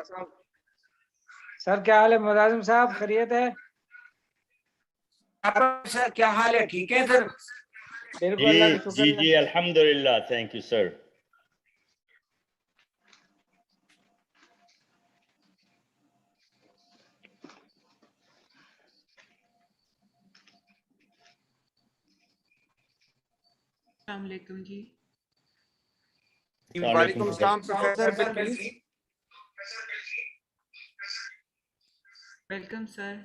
Sir क्या हाल है मुलाजिम साहब, खैरियत है? सर क्या हाल है, ठीक है सर? बिल्कुल, अल्लाह का शुक्र है। जी अल्हम्दुलिल्लाह, थैंक यू सर। अस्सलाम वालेकुम जी। वालेकुम अस्सलाम professor Bilkis. Welcome sir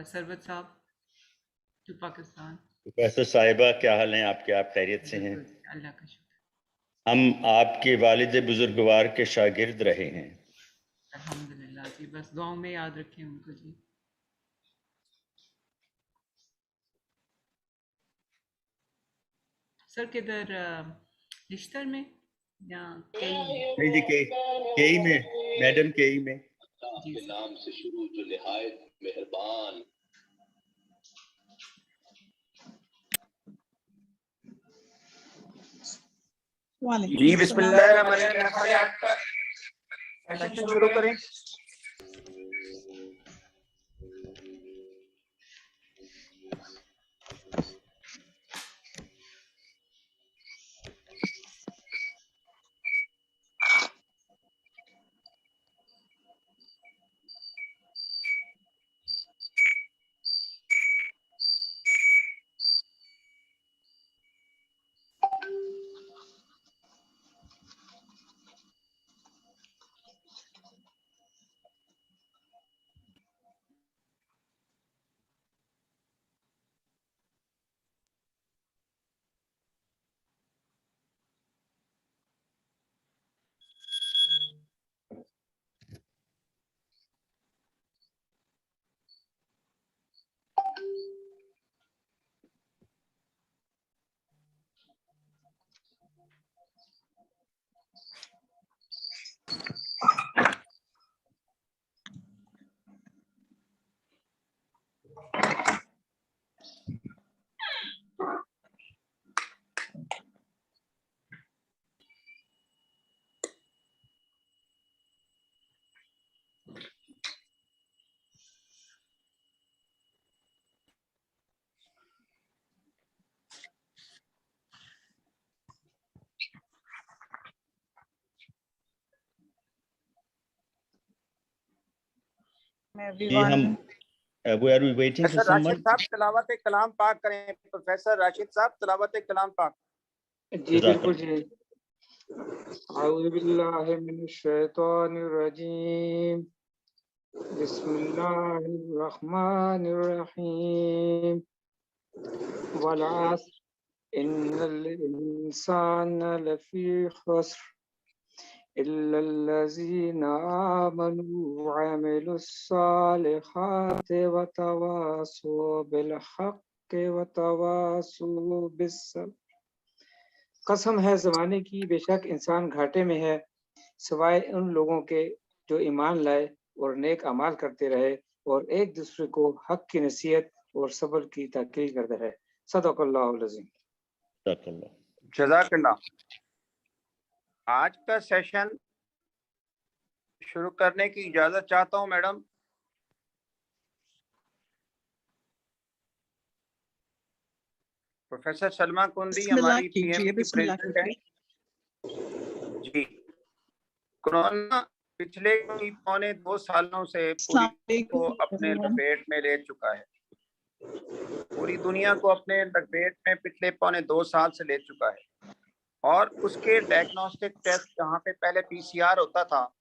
Sarwat साहब टू पाकिस्तान। प्रोफेसर साहिबा क्या हाल हैं आपके? आप खैरियत से हैं? अल्लाह का शुक्र। हम आपके वालिद बुजुर्गवार के शागिर्द रहे हैं। अल्हम्दुलिल्लाह जी, बस दुआओं में याद रखें उनको जी। सर किधर रिश्तर में या कई में? नहीं जी, केई में मैडम, केई में। जी के नाम से शुरू जो निहायत मेहरबान। जी बिस्मिल्लाहिर्रहमानिर्रहीम, शुरू करें। जी हम we are waiting for Rashid someone. साहब तिलावत कलाम पाक करें। प्रोफेसर राशिद साहब तिलावत कलाम पाक। जी बिल्कुल जी। आऊज़ु बिल्लाहि मिनश शैतानिर रजीम, बिस्मिल्लाहिर रहमानिर रहीम। वल अस्र इन्नल इंसाना लफी खुस्र इल्लल्लज़ीना आमनू व अमिलुस्सालिहाति व तवासौ बिल हक़्क़ि व तवासौ बिस्सब्र। कसम है ज़माने की, बेशक इंसान घाटे में है, सिवाय उन लोगों के जो ईमान लाए और नेक अमाल करते रहे और एक दूसरे को हक की नसीहत और सब्र की ताकीद करते रहे। सदक़ल्लाहुल अज़ीम। जज़ाकल्लाह। आज का सेशन शुरू करने की इजाजत चाहता हूं मैडम। प्रोफेसर सलमा कुंदी हमारी पीएम की प्रेसिडेंट है जी। कोरोना पिछले पौने 2 सालों से पूरी को अपने लपेट में ले चुका है। पूरी दुनिया को अपने लपेट में पिछले पौने 2 साल से ले चुका है। और उसके डायग्नोस्टिक टेस्ट जहाँ पे पहले पीसीआर होता था,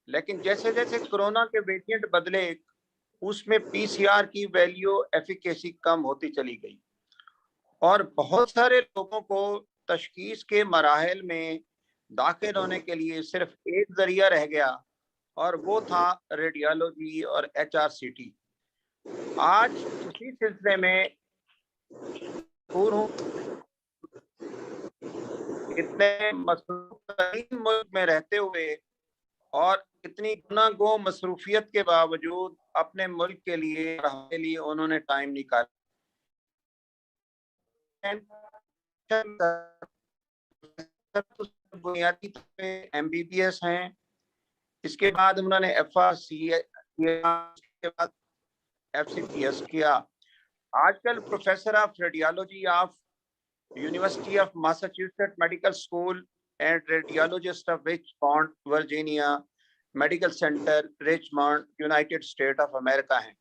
लेकिन जैसे जैसे कोरोना के वेरिएंट बदले उसमें पीसीआर की वैल्यू एफिकेसी कम होती चली गई और बहुत सारे लोगों को तशखीस के मराहल में दाखिल होने के लिए सिर्फ एक जरिया रह गया और वो था रेडियोलॉजी और एचआरसीटी। आज उसी सिलसिले में इतने मसरूफ मुल्क में रहते हुए और इतनी गुनागो मसरूफियत के बावजूद अपने मुल्क के लिए उन्होंने टाइम निकाला। बुनियादी एमबीबीएस हैं, इसके बाद उन्होंने FRCA किया, इसके बाद FCPS किया। आजकल professor of radiology of university of Massachusetts medical school and radiologist of Richmond Virginia medical centre Richmond United State of America हैं।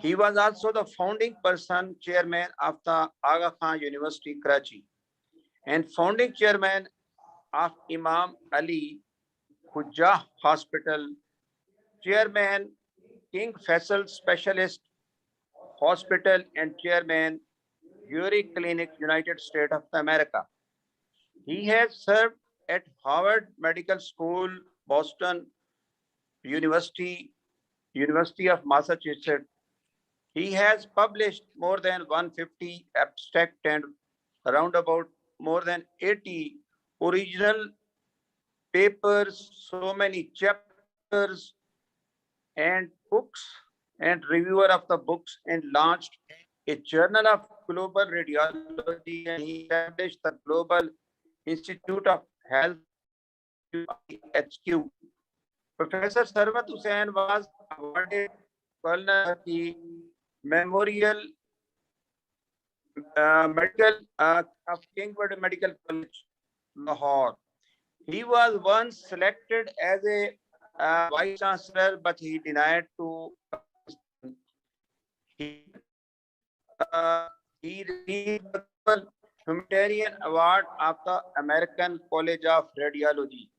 He was also the founding person, chairman of the Aga Khan University, Karachi, and founding chairman of Imam Ali Khujah Hospital, chairman King Faisal Specialist Hospital, and chairman Urey Clinic, United States of America. He has served at Harvard Medical School, Boston University, University of Massachusetts. He has published more than 150 abstract and around about more than 80 original papers, so many chapters and books, and reviewer of the books, and launched a journal of global radiology, and he established the Global Institute of Health, HQ. Professor Sarwat Hussain was awarded Colonel Memorial Medical of Kingwood Medical College, Lahore. He was once selected as a vice chancellor, but he denied to. He received the Humanitarian Award of the American College of Radiology.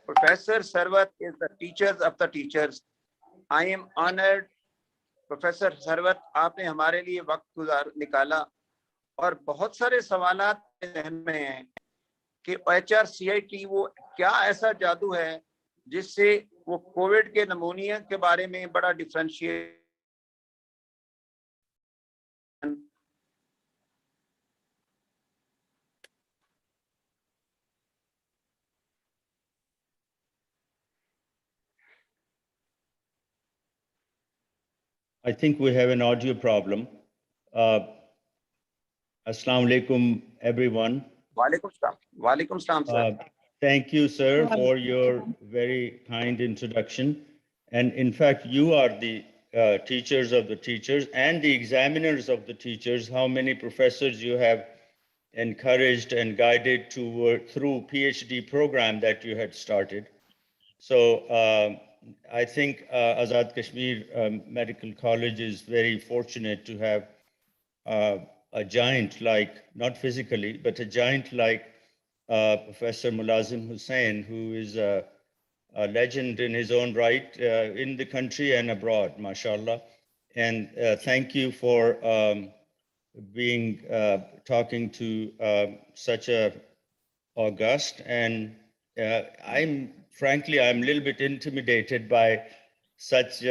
Professor Sarwat is the teachers of the teachers. I am honored. Professor Sarwat, आपने हमारे लिए वक्त निकाला और बहुत सारे सवालात ज़हन में हैं कि HRCIT वो क्या ऐसा जादू है जिससे वो कोविड के नमूनिया के बारे में बड़ा differentiate. I think we have an audio problem. Assalamu alaikum, everyone. Walaikum salam, sir. Thank you, sir, for your very kind introduction. And in fact, you are the teachers of the teachers and the examiners of the teachers. How many professors you have encouraged and guided through PhD program that you had started. So I think Azad Kashmir Medical College is very fortunate to have a giant like, not physically, but a giant like Professor Mulazim Hussain, who is a legend in his own right in the country and abroad, mashallah. And thank you for talking to such a august, and frankly, I'm a little bit intimidated by such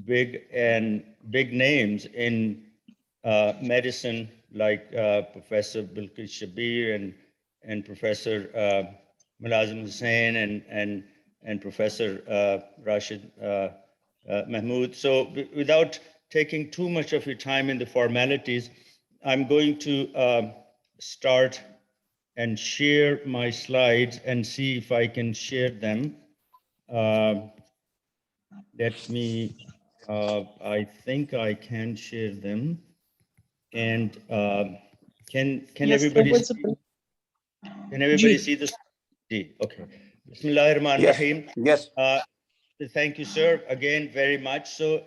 big names in medicine, like Professor Bilqis Shabir and Professor Mulazim Hussain and Professor Rashid Mahmood. So without taking too much of your time in the formalities, I'm going to start and share my slides and see if I can share them. Let me, I think I can share them. And can yes, everybody see this? Okay. Bismillahirrahmanirrahim. Yes. Thank you, sir, again very much. So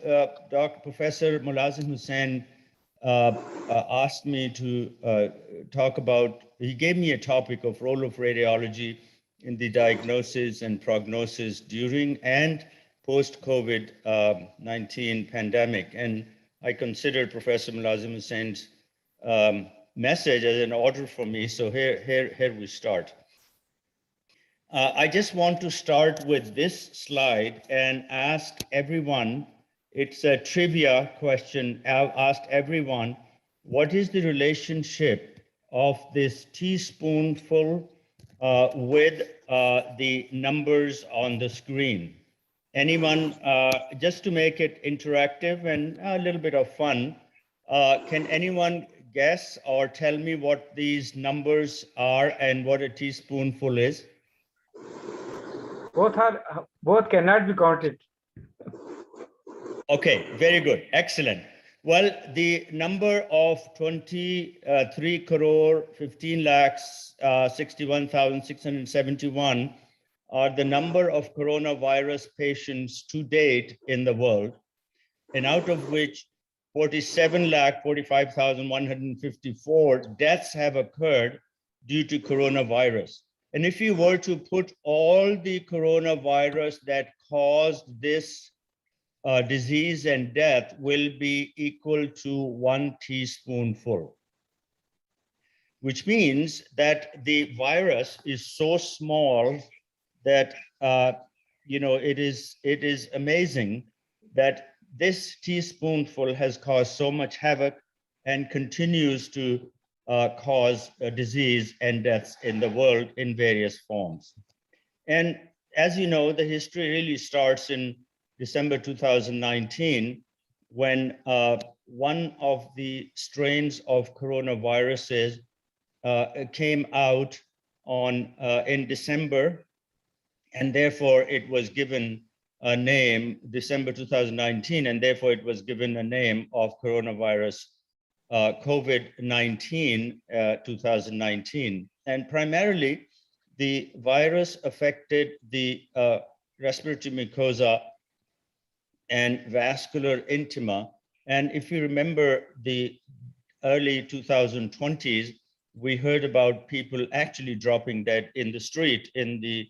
Dr. Professor Mulazim Hussain asked me to talk about, he gave me a topic of role of radiology in the diagnosis and prognosis during and post-COVID-19 pandemic. And I consider Professor Mulazim Hussain's message as an order for me. So here we start. I just want to start with this slide and ask everyone, it's a trivia question. I've asked everyone, what is the relationship of this teaspoonful with the numbers on the screen? Anyone, just to make it interactive and a little bit of fun, can anyone guess or tell me what these numbers are and what a teaspoonful is? Both cannot be counted. Okay, very good, excellent. Well, the number of 23 crore 15 lakhs 61,671 are the number of coronavirus patients to date in the world, and out of which 47 lakh 45,154 deaths have occurred due to coronavirus. And if you were to put all the coronavirus that caused this disease and death will be equal to 1 teaspoonful, which means that the virus is so small that it is amazing that this teaspoonful has caused so much havoc and continues to cause disease and deaths in the world in various forms. And as you know, the history really starts in December 2019, when one of the strains of coronaviruses came out in December, and therefore it was given a name, December 2019, and therefore it was given a name of coronavirus COVID-19 2019. And primarily, the virus affected the respiratory mucosa and vascular intima. And if you remember the early 2020s, we heard about people actually dropping dead in the street in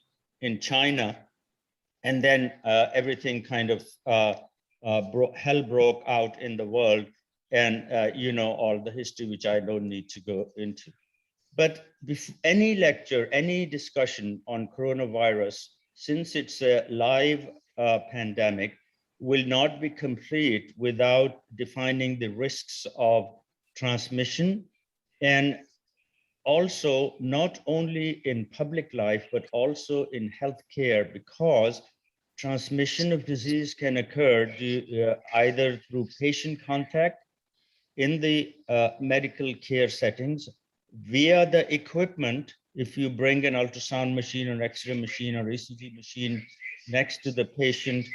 China. And then everything kind of hell broke out in the world. And all the history, which I don't need to go into. But any lecture, any discussion on coronavirus, since it's a live pandemic, will not be complete without defining the risks of transmission, and also not only in public life, but also in healthcare, because transmission of disease can occur either through patient contact in the medical care settings, via the equipment. If you bring an ultrasound machine or X-ray machine or ECG machine next to the patient,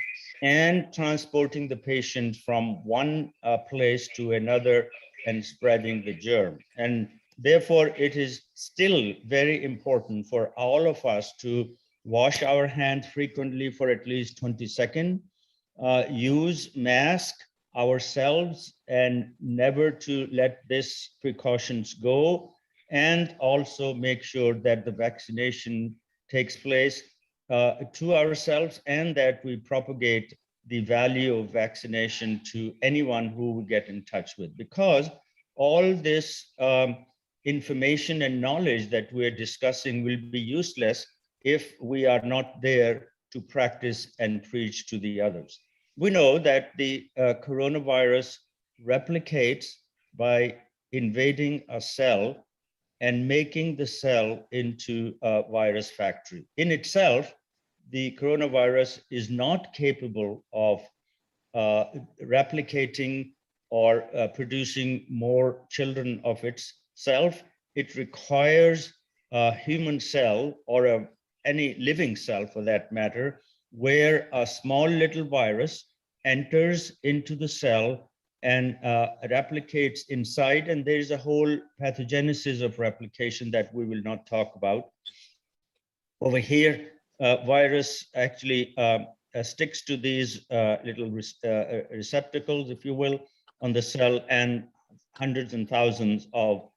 and transporting the patient from one place to another and spreading the germ. And therefore, it is still very important for all of us to wash our hands frequently for at least 20 seconds, use mask ourselves, and never to let this precautions go, and also make sure that the vaccination takes place to ourselves, and that we propagate the value of vaccination to anyone who we get in touch with, because all this information and knowledge that we're discussing will be useless if we are not there to practice and preach to the others. We know that the coronavirus replicates by invading a cell and making the cell into a virus factory. In itself, the coronavirus is not capable of replicating or producing more children of itself. It requires a human cell, or any living cell for that matter, where a small little virus enters into the cell and replicates inside. And there's a whole pathogenesis of replication that we will not talk about. Over here, virus actually sticks to these little receptacles, if you will, on the cell, and hundreds and thousands of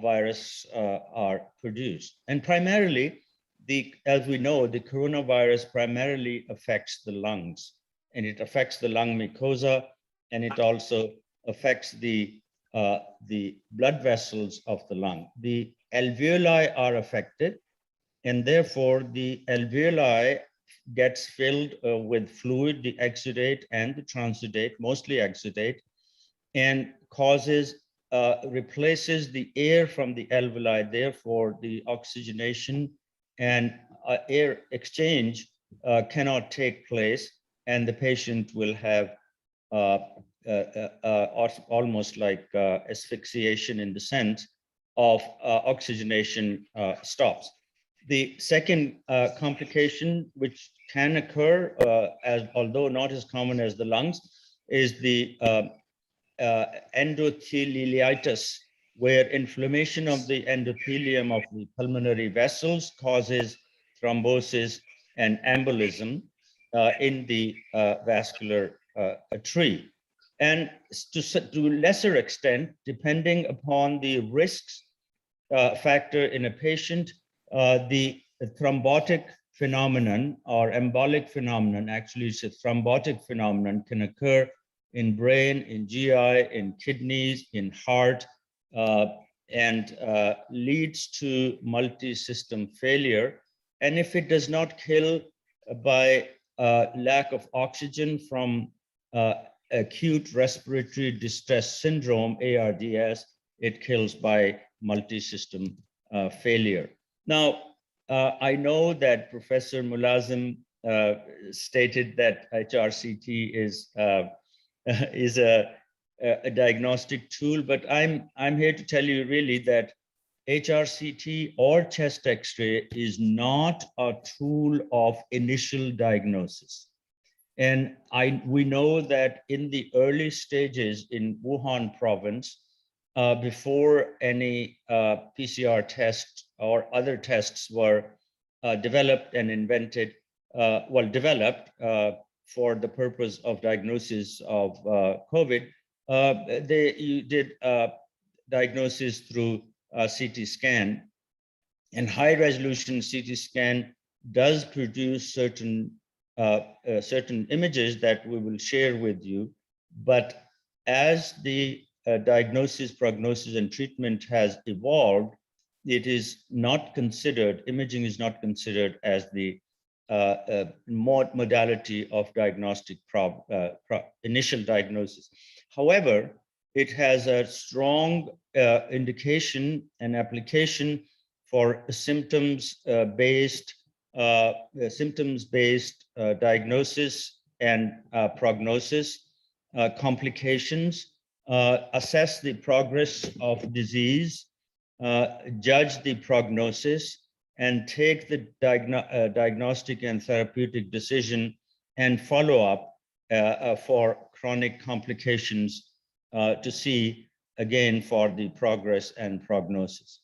virus are produced. And primarily, as we know, the coronavirus primarily affects the lungs, and it affects the lung mucosa, and it also affects the blood vessels of the lung. The alveoli are affected, and therefore the alveoli gets filled with fluid, the exudate and the transudate, mostly exudate, and replaces the air from the alveoli. Therefore, the oxygenation and air exchange cannot take place, and the patient will have almost like asphyxiation in the sense of oxygenation stops. The second complication, which can occur, although not as common as the lungs, is the endotheliitis, where inflammation of the endothelium of the pulmonary vessels causes thrombosis and embolism in the vascular tree. And to lesser extent, depending upon the risks factor in a patient, the thrombotic phenomenon or embolic phenomenon, actually it's a thrombotic phenomenon, can occur in brain, in GI, in kidneys, in heart, and leads to multi-system failure. And if it does not kill by lack of oxygen from acute respiratory distress syndrome, ARDS, it kills by multi-system failure. Now, I know that Professor Mulazim stated that HRCT is a diagnostic tool, but I'm here to tell you really that HRCT or chest X-ray is not a tool of initial diagnosis. And we know that in the early stages in Wuhan province, before any PCR test or other tests were developed and invented, developed for the purpose of diagnosis of COVID, you did diagnosis through CT scan, and high resolution CT scan does produce certain images that we will share with you. But as the diagnosis, prognosis, and treatment has evolved, it is not considered, imaging is not considered as the modality of diagnostic initial diagnosis. However, it has a strong indication and application for symptoms-based diagnosis and prognosis, complications, assess the progress of disease, judge the prognosis, and take the diagnostic and therapeutic decision and follow up for chronic complications to see again for the progress and prognosis.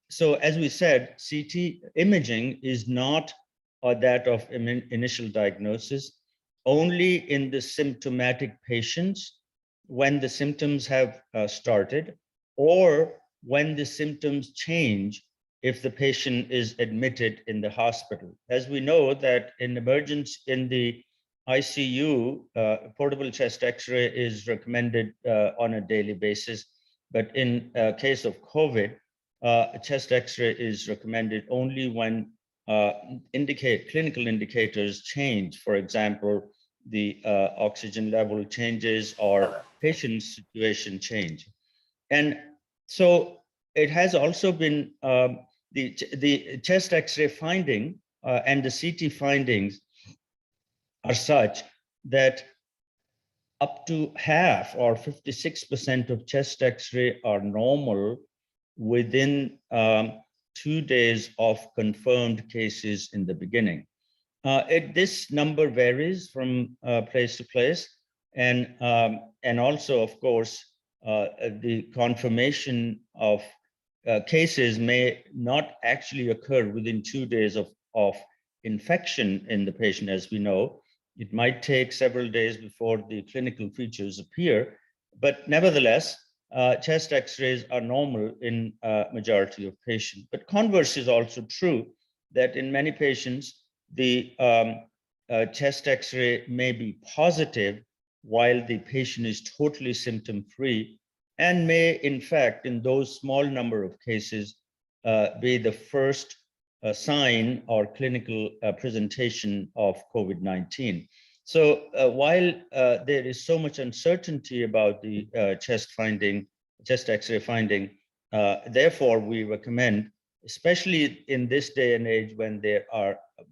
So as we said, CT imaging is not that of initial diagnosis, only in the symptomatic patients when the symptoms have started, or when the symptoms change if the patient is admitted in the hospital. As we know that in emergence in the ICU, portable chest X-ray is recommended on a daily basis, but in case of COVID, chest X-ray is recommended only when clinical indicators change. For example, the oxygen level changes or patient's situation change. And so it has also been the chest X-ray finding and the CT findings are such that up to half or 56% of chest X-ray are normal within 2 days of confirmed cases in the beginning. This number varies from place to place, and also, of course, the confirmation of cases may not actually occur within 2 days of infection in the patient, as we know. It might take several days before the clinical features appear, but nevertheless, chest X-rays are normal in majority of patients. But converse is also true, that in many patients, the chest X-ray may be positive while the patient is totally symptom-free, and may, in fact, in those small number of cases, be the first sign or clinical presentation of COVID-19. So while there is so much uncertainty about the chest X-ray finding, therefore we recommend, especially in this day and age when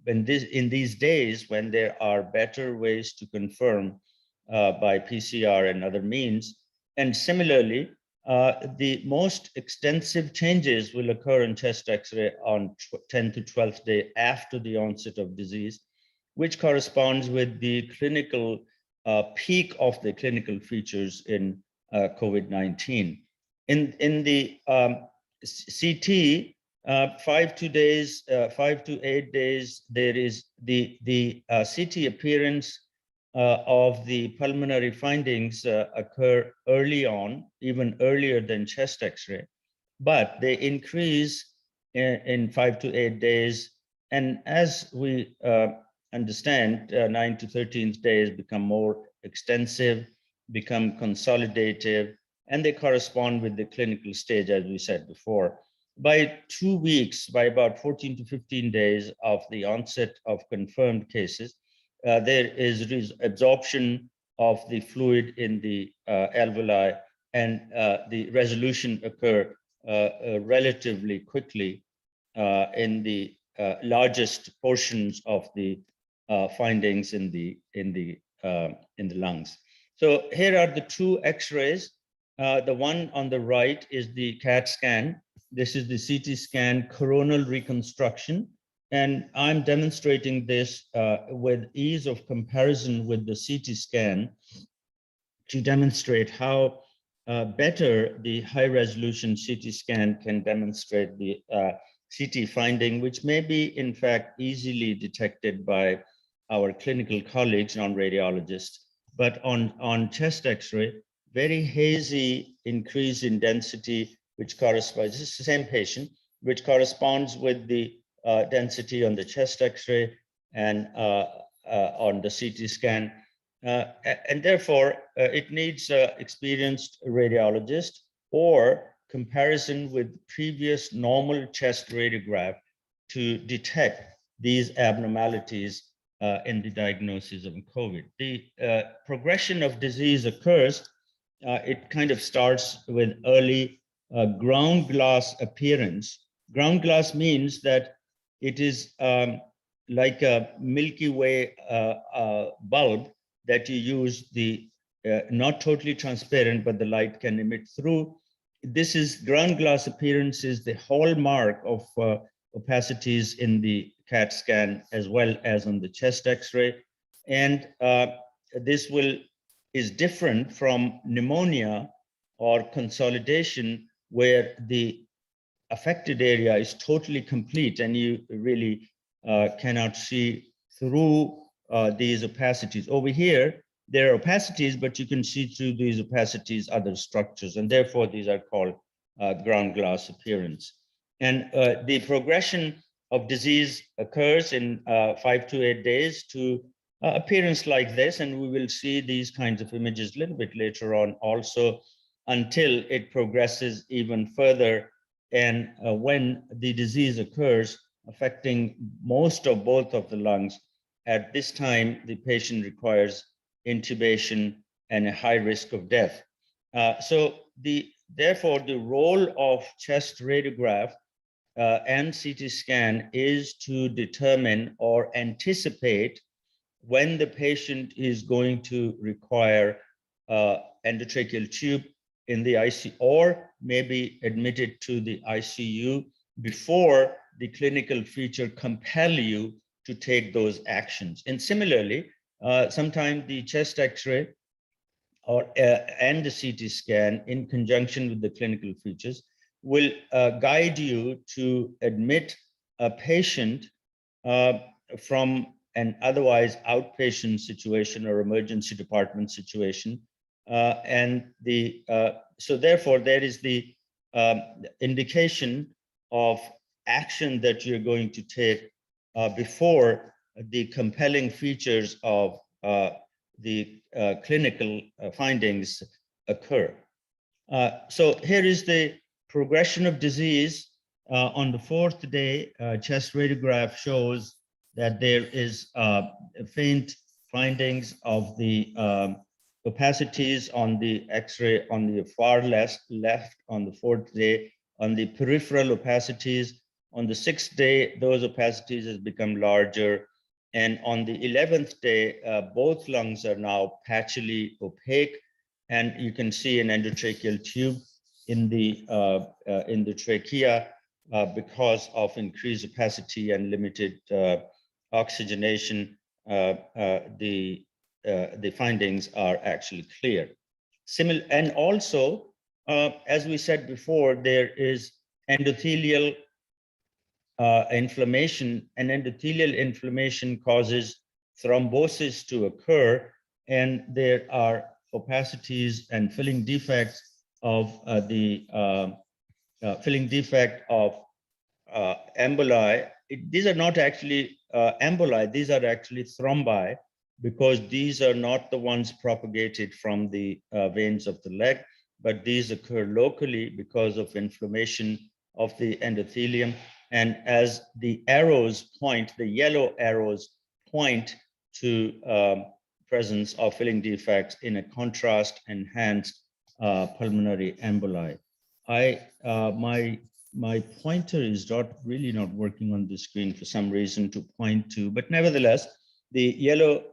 in these days when there are better ways to confirm by PCR and other means. And similarly, the most extensive changes will occur in chest X-ray on 10th to 12th day after the onset of disease, which corresponds with the clinical peak of the clinical features in COVID-19. In the CT, 5 to 8 days, there is the CT appearance of the pulmonary findings occur early on, even earlier than chest X-ray, but they increase in 5 to 8 days. And as we understand, 9 to 13th days become more extensive, become consolidative, and they correspond with the clinical stage, as we said before. By 2 weeks, by about 14 to 15 days of the onset of confirmed cases, there is absorption of the fluid in the alveoli, and the resolution occur relatively quickly in the largest portions of the findings in the lungs. So here are the two X-rays. The one on the right is the CAT scan. This is the CT scan coronal reconstruction. And I'm demonstrating this with ease of comparison with the CT scan to demonstrate how better the high resolution CT scan can demonstrate the CT finding, which may be in fact easily detected by our clinical colleagues, non-radiologists. But on chest X-ray, very hazy increase in density, which corresponds, this is the same patient, which corresponds with the density on the chest X-ray and on the CT scan. And therefore, it needs experienced radiologist or comparison with previous normal chest radiograph to detect these abnormalities in the diagnosis of COVID. The progression of disease occurs, it kind of starts with early ground glass appearance. Ground glass means that it is like a Milky Way bulb that you use, the not totally transparent, but the light can emit through. This is ground glass appearance is the hallmark of opacities in the CAT scan as well as on the chest X-ray. And this is different from pneumonia or consolidation, where the affected area is totally complete and you really cannot see through these opacities. Over here, there are opacities, but you can see through these opacities other structures, and therefore these are called ground glass appearance. And the progression of disease occurs in 5 to 8 days to appearance like this, and we will see these kinds of images a little bit later on also, until it progresses even further. And when the disease occurs, affecting most of both of the lungs, at this time, the patient requires intubation and a high risk of death. Therefore, the role of chest radiograph and CT scan is to determine or anticipate when the patient is going to require endotracheal tube in the ICU, or maybe admitted to the ICU before the clinical feature compel you to take those actions. And similarly, sometimes the chest X-ray and the CT scan in conjunction with the clinical features will guide you to admit a patient from an otherwise outpatient situation or emergency department situation. So therefore, there is the indication of action that you're going to take before the compelling features of the clinical findings occur. So here is the progression of disease. On the 4th day, chest radiograph shows that there is faint findings of the opacities on the X-ray on the far left on the 4th day, on the peripheral opacities. On the 6th day, those opacities has become larger, And on the 11th day, both lungs are now patchily opaque, and you can see an endotracheal tube in the trachea because of increased opacity and limited oxygenation. The findings are actually clear. And also, as we said before, there is endothelial inflammation, and endothelial inflammation causes thrombosis to occur, and there are opacities and filling defects of filling defect of emboli. These are not actually emboli, these are actually thrombi, because these are not the ones propagated from the veins of the leg, but these occur locally because of inflammation of the endothelium. And as the arrows point, the yellow arrows point to presence of filling defects in a contrast enhanced pulmonary emboli. My pointer is really not working on the screen for some reason to point to, but nevertheless, the yellow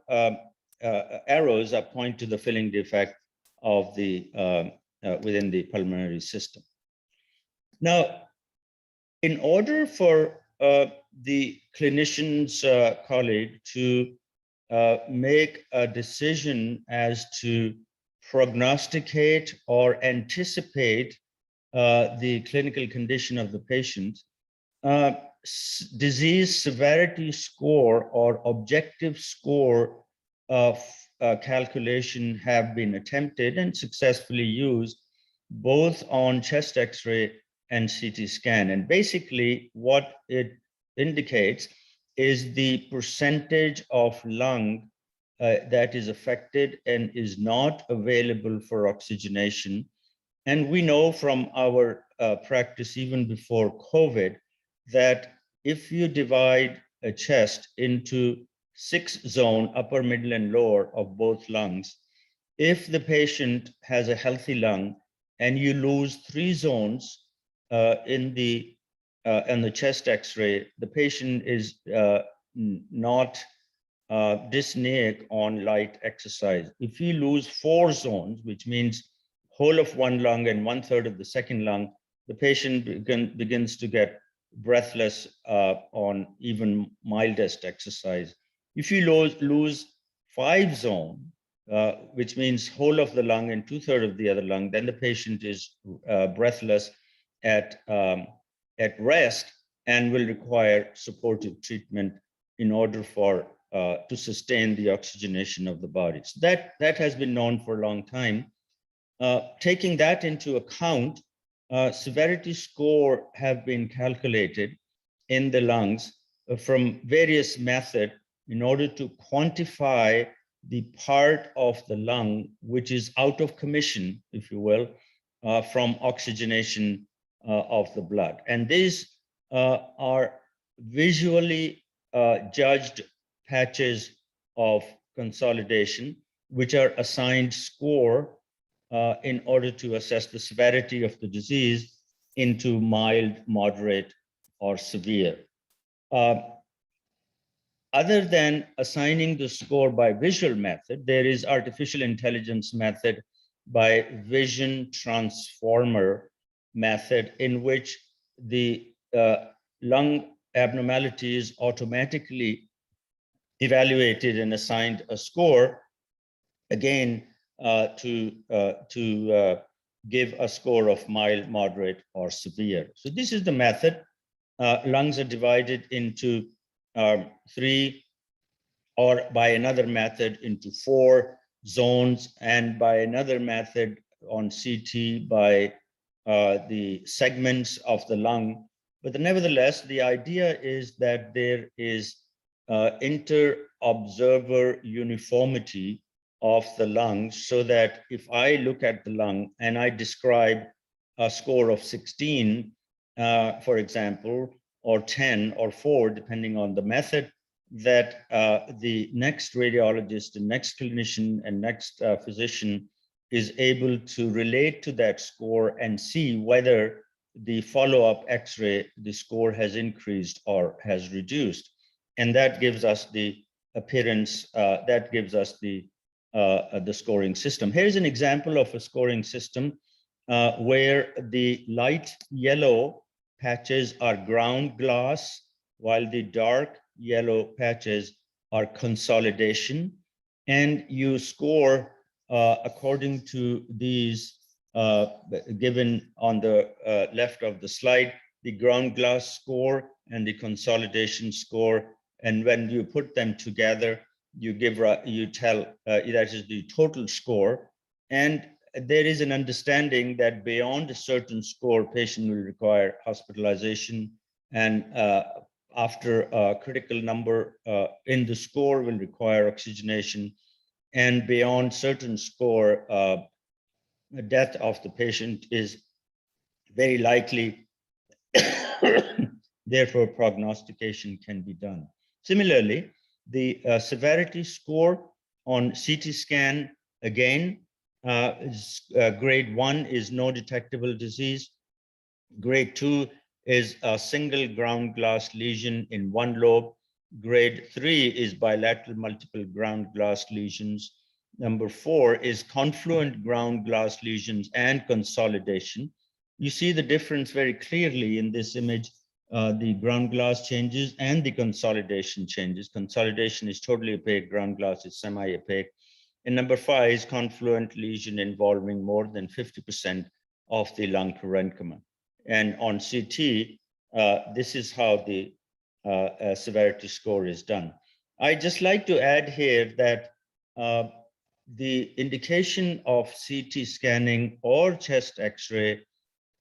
arrows are point to the filling defect of the within the pulmonary system. Now, in order for the clinician's colleague to make a decision as to prognosticate or anticipate the clinical condition of the patient, disease severity score or objective score of calculation have been attempted and successfully used both on chest X-ray and CT scan. And basically what it indicates is the percentage of lung that is affected and is not available for oxygenation. And we know from our practice even before COVID that if you divide a chest into 6 zones, upper, middle, and lower of both lungs, if the patient has a healthy lung and you lose 3 zones in the chest X-ray, the patient is not dyspneic on light exercise. If you lose 4 zones, which means whole of one lung and 1/3 of the second lung, the patient begins to get breathless on even mildest exercise. If you lose 5 zones, which means whole of the lung and 2/3 of the other lung, then the patient is breathless at rest and will require supportive treatment in order for to sustain the oxygenation of the body. So that has been known for a long time. Taking that into account, severity score have been calculated in the lungs from various methods in order to quantify the part of the lung which is out of commission, if you will, from oxygenation of the blood. And these are visually judged patches of consolidation, which are assigned score in order to assess the severity of the disease into mild, moderate, or severe. Other than assigning the score by visual method, there is artificial intelligence method by vision transformer method, in which the lung abnormality is automatically evaluated and assigned a score, again, to give a score of mild, moderate, or severe. So this is the method. Lungs are divided into 3, or by another method into 4 zones, and by another method on CT by the segments of the lung. But nevertheless, the idea is that there is inter-observer uniformity of the lungs, so that if I look at the lung and I describe a score of 16, for example, or 10 or 4, depending on the method, that the next radiologist, the next clinician, and next physician is able to relate to that score and see whether the follow-up X-ray, the score has increased or has reduced. And that gives us the appearance, that gives us the scoring system. Here's an example of a scoring system where the light yellow patches are ground glass, while the dark yellow patches are consolidation. And you score according to these given on the left of the slide, the ground glass score and the consolidation score. And when you put them together, you tell that is the total score. And there is an understanding that beyond a certain score, patient will require hospitalization, and after a critical number in the score will require oxygenation, and beyond certain score, the death of the patient is very likely. Therefore, prognostication can be done. Similarly, the severity score on CT scan, again, grade 1 is no detectable disease. Grade 2 is a single ground glass lesion in one lobe. Grade 3 is bilateral multiple ground glass lesions. Number 4 is confluent ground glass lesions and consolidation. You see the difference very clearly in this image. The ground glass changes and the consolidation changes. Consolidation is totally opaque, ground glass is semi-opaque. And number 5 is confluent lesion involving more than 50% of the lung parenchyma. And on CT, this is how the severity score is done. I'd just like to add here that the indication of CT scanning or chest X-ray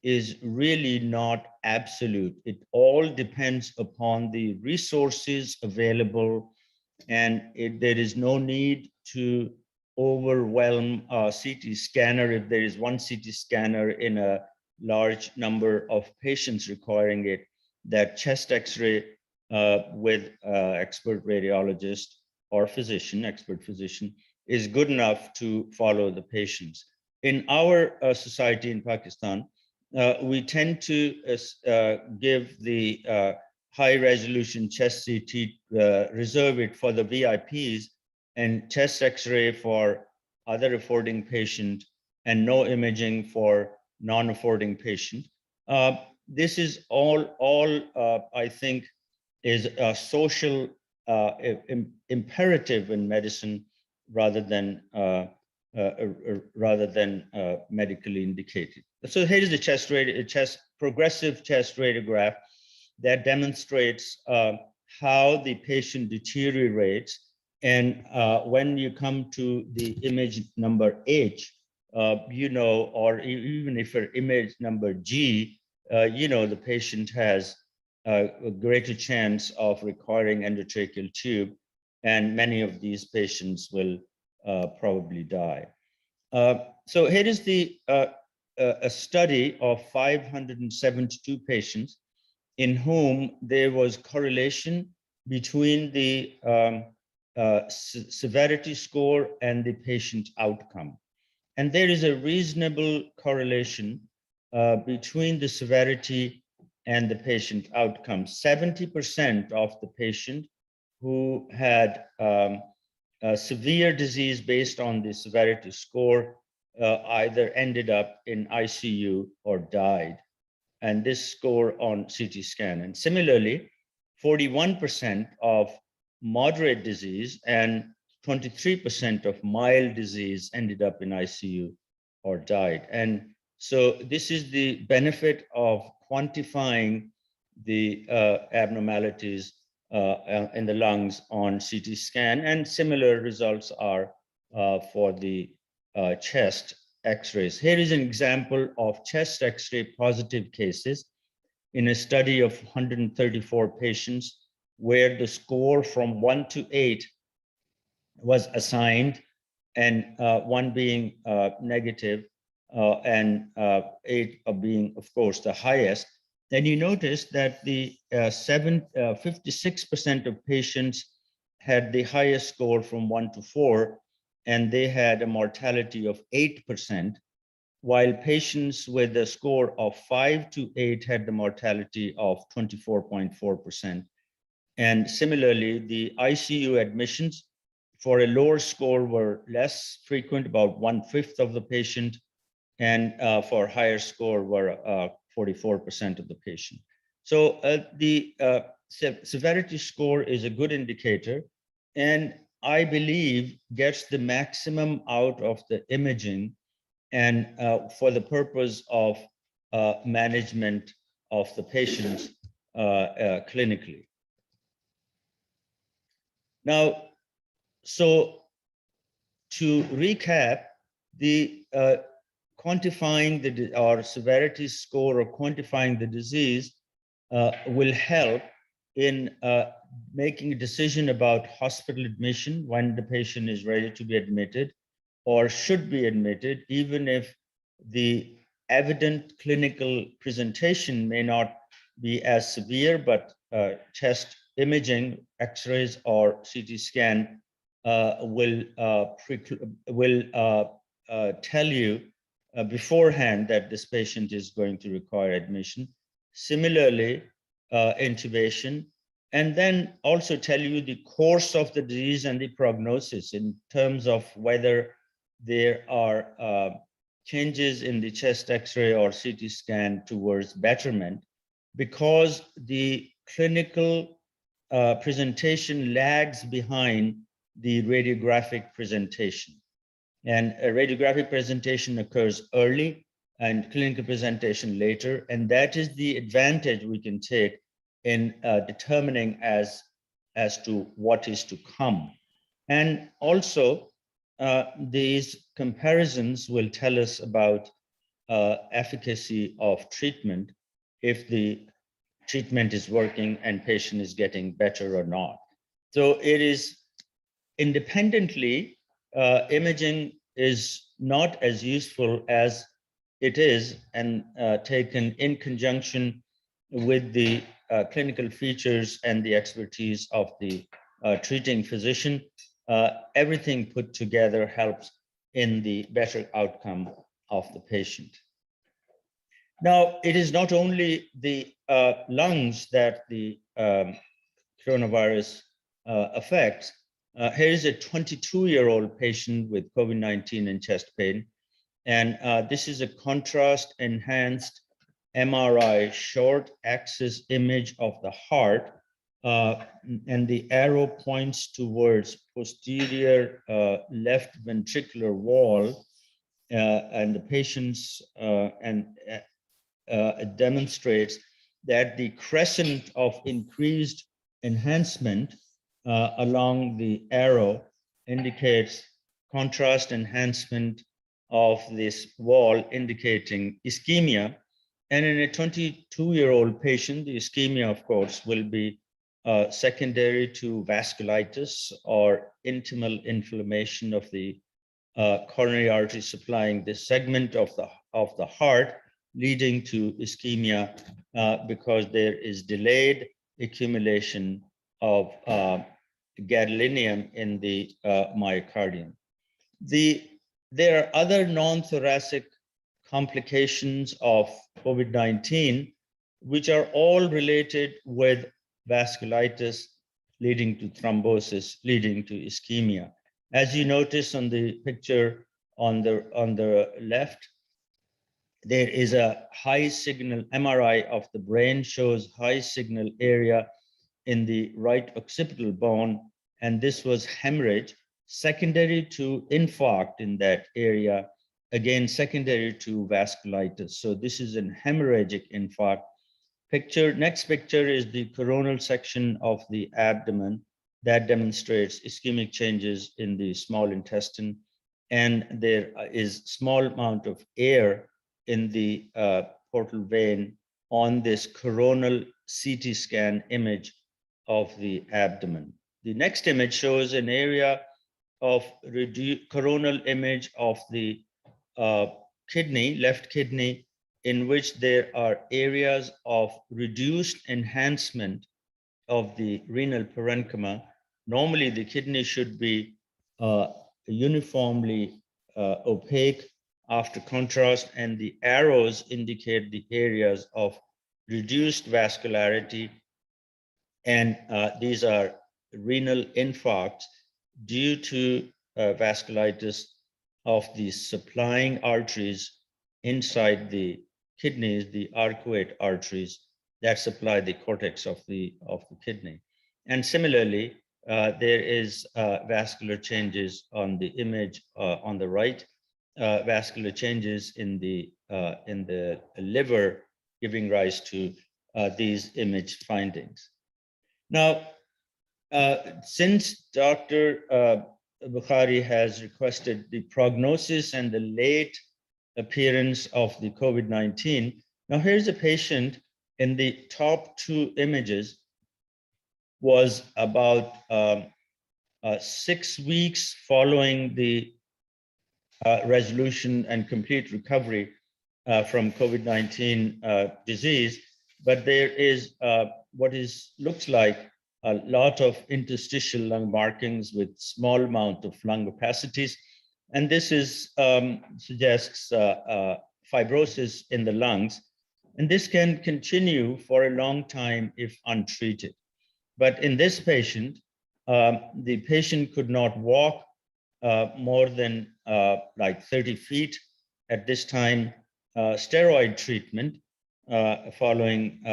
is really not absolute. It all depends upon the resources available, and there is no need to overwhelm a CT scanner if there is one CT scanner in a large number of patients requiring it. That chest X-ray with expert radiologist or physician, expert physician, is good enough to follow the patients. In our society in Pakistan, we tend to give the high resolution chest CT, reserve it for the VIPs, and chest X-ray for other affording patient, and no imaging for non-affording patient. This is all I think is a social imperative in medicine rather than medically indicated. So here is the progressive chest radiograph that demonstrates how the patient deteriorates. And when you come to the image number H, you know, or even if your image number G, you know, the patient has a greater chance of requiring endotracheal tube, and many of these patients will probably die. So here is a study of 572 patients in whom there was correlation between the severity score and the patient outcome. And there is a reasonable correlation between the severity and the patient outcome. 70% of the patient who had severe disease based on the severity score either ended up in ICU or died. And this score on CT scan. And similarly, 41% of moderate disease and 23% of mild disease ended up in ICU or died. And so this is the benefit of quantifying the abnormalities in the lungs on CT scan, and similar results are for the chest X-rays. Here is an example of chest X-ray positive cases in a study of 134 patients where the score from 1 to 8 was assigned, and 1 being negative and 8 being, of course, the highest. Then you notice that the 56% of patients had the highest score from 1 to 4, and they had a mortality of 8%, while patients with a score of 5 to 8 had the mortality of 24.4%. And similarly, the ICU admissions for a lower score were less frequent, about 1/5 of the patient, and for higher score were 44% of the patient. So the severity score is a good indicator, and I believe gets the maximum out of the imaging and for the purpose of management of the patients clinically. Now, so to recap, the quantifying the or severity score or quantifying the disease will help in making a decision about hospital admission when the patient is ready to be admitted or should be admitted, even if the evident clinical presentation may not be as severe, but chest imaging, X-rays or CT scan will tell you beforehand that this patient is going to require admission. Similarly, intubation, and then also tell you the course of the disease and the prognosis in terms of whether there are changes in the chest X-ray or CT scan towards betterment, because the clinical presentation lags behind the radiographic presentation. And a radiographic presentation occurs early and clinical presentation later. And that is the advantage we can take in determining as to what is to come. And also, these comparisons will tell us about efficacy of treatment, if the treatment is working and patient is getting better or not. So it is independently, imaging is not as useful as it is, and taken in conjunction with the clinical features and the expertise of the treating physician. Everything put together helps in the better outcome of the patient. Now, it is not only the lungs that the coronavirus affects. Here is a 22-year-old patient with COVID-19 and chest pain. And this is a contrast enhanced MRI short axis image of the heart. And the arrow points towards posterior left ventricular wall. And the patient's demonstrates that the crescent of increased enhancement along the arrow indicates contrast enhancement of this wall, indicating ischemia. And in a 22-year-old patient, the ischemia, of course, will be secondary to vasculitis or intimal inflammation of the coronary artery supplying this segment of the heart, leading to ischemia because there is delayed accumulation of gadolinium in the myocardium. There are other non-thoracic complications of COVID-19, which are all related with vasculitis, leading to thrombosis, leading to ischemia. As you notice on the picture on the left, there is a high signal MRI of the brain, shows high signal area in the right occipital bone, and this was hemorrhage secondary to infarct in that area, again secondary to vasculitis. So this is an hemorrhagic infarct. Next picture is the coronal section of the abdomen that demonstrates ischemic changes in the small intestine, and there is small amount of air in the portal vein on this coronal CT scan image of the abdomen. The next image shows an area of coronal image of the kidney, left kidney, in which there are areas of reduced enhancement of the renal parenchyma. Normally, the kidney should be uniformly opaque after contrast, and the arrows indicate the areas of reduced vascularity And these are renal infarcts due to vasculitis of the supplying arteries inside the kidneys, the arcuate arteries that supply the cortex of the kidney. And similarly, there is vascular changes on the image on the right, vascular changes in the liver, giving rise to these image findings. Now, since Dr. Bukhari has requested the prognosis and the late appearance of the COVID-19, now here's a patient in the top two images was about 6 weeks following the resolution and complete recovery from COVID-19 disease, but there is what looks like a lot of interstitial lung markings with small amount of lung opacities. And this suggests fibrosis in the lungs. And this can continue for a long time if untreated. But in this patient, the patient could not walk more than like 30 feet at this time. Steroid treatment following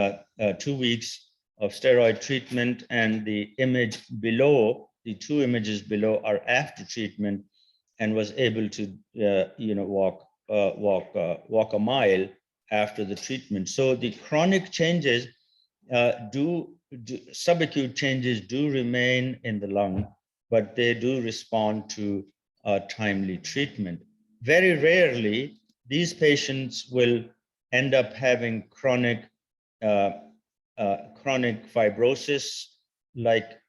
2 weeks of steroid treatment, and the image below, the two images below are after treatment, and was able to walk a mile after the treatment. So the chronic changes subacute changes do remain in the lung, but they do respond to timely treatment. Very rarely, these patients will end up having chronic fibrosis, like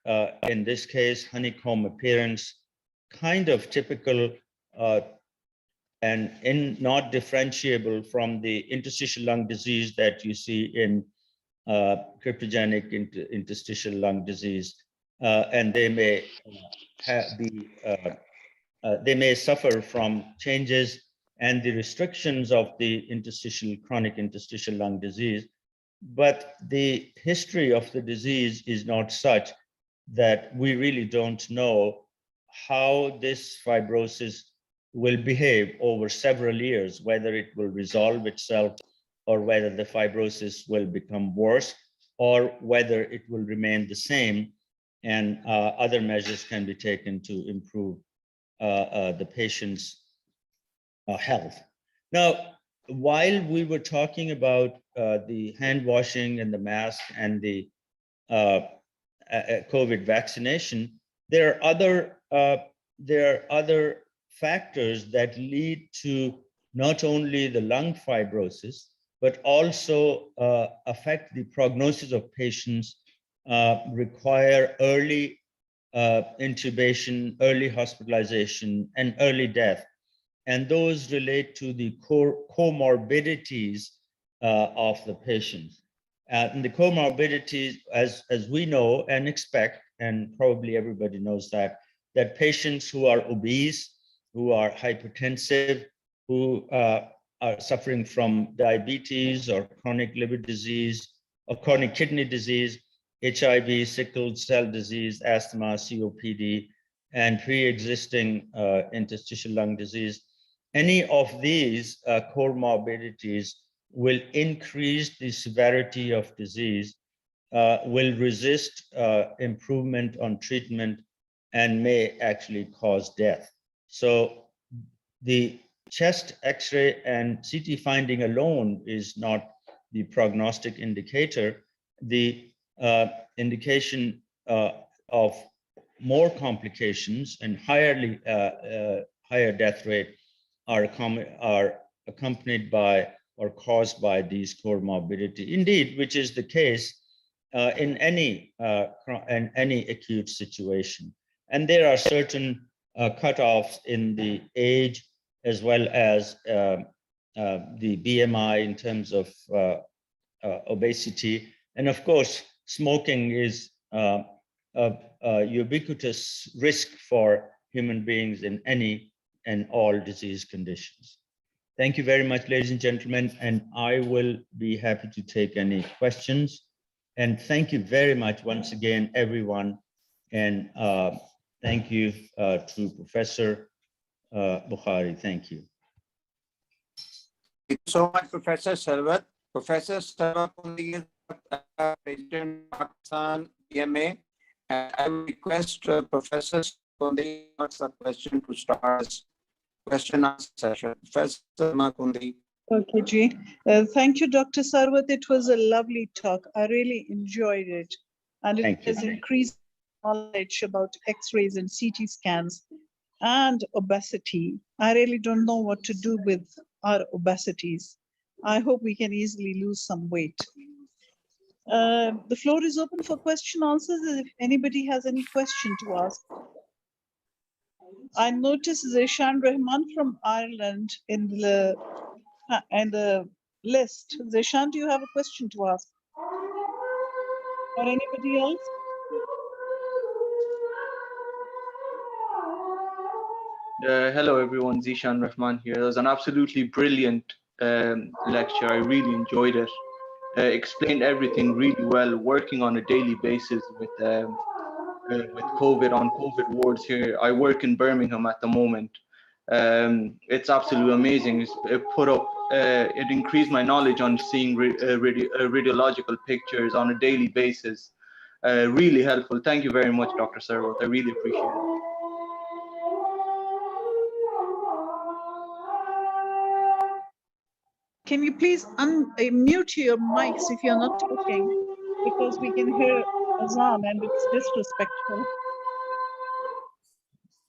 in this case, honeycomb appearance, kind of typical and not differentiable from the interstitial lung disease that you see in cryptogenic interstitial lung disease, and they may they may suffer from changes and the restrictions of the chronic interstitial lung disease. But the history of the disease is not such that we really don't know how this fibrosis will behave over several years, whether it will resolve itself or whether the fibrosis will become worse or whether it will remain the same, and other measures can be taken to improve the patient's health. Now, while we were talking about the hand washing and the mask and the COVID vaccination, there are other factors that lead to not only the lung fibrosis, but also affect the prognosis of patients, require early intubation, early hospitalization, and early death. And those relate to the comorbidities of the patients. And the comorbidities, as we know and expect, and probably everybody knows that patients who are obese, who are hypertensive, who are suffering from diabetes or chronic liver disease or chronic kidney disease, HIV, sickle cell disease, asthma, COPD, and pre-existing interstitial lung disease, any of these comorbidities will increase the severity of disease, will resist improvement on treatment, and may actually cause death. So the chest X-ray and CT finding alone is not the prognostic indicator. The indication of more complications and higher death rate are accompanied by or caused by these comorbidity. Indeed, which is the case in any acute situation. And there are certain cutoffs in the age as well as the BMI in terms of obesity. And of course, smoking is a ubiquitous risk for human beings in any and all disease conditions. Thank you very much, ladies and gentlemen, and I will be happy to take any questions And thank you very much once again, everyone. And thank you to Professor Bukhari. Thank you. Thank you so much, Professor Sarwat. Professor Sarwat is President Pakistan BMA. And I will request Professor Makundi to ask a question to start this question answer session. Professor Makundi. Okay, Ji. Thank you, Dr. Sarwat. It was a lovely talk. I really enjoyed it. And it has increased knowledge about X-rays and CT scans and obesity. I really don't know what to do with our obesities. I hope we can easily lose some weight. The floor is open for question answers. If anybody has any question to ask. I noticed Zeshan Rahman from Ireland in the list. Zeshan, do you have a question to ask? Or anybody else? Hello everyone, Zishan Rahman here. It was an absolutely brilliant lecture. I really enjoyed it. Explained everything really well, working on a daily basis with COVID, on COVID wards here. I work in Birmingham at the moment. It's absolutely amazing. It increased my knowledge on seeing radiological pictures on a daily basis. Really helpful. Thank you very much, Dr. Sarwat. I really appreciate it. Can you please mute your mics if you're not talking, because we can hear Azan and it's disrespectful.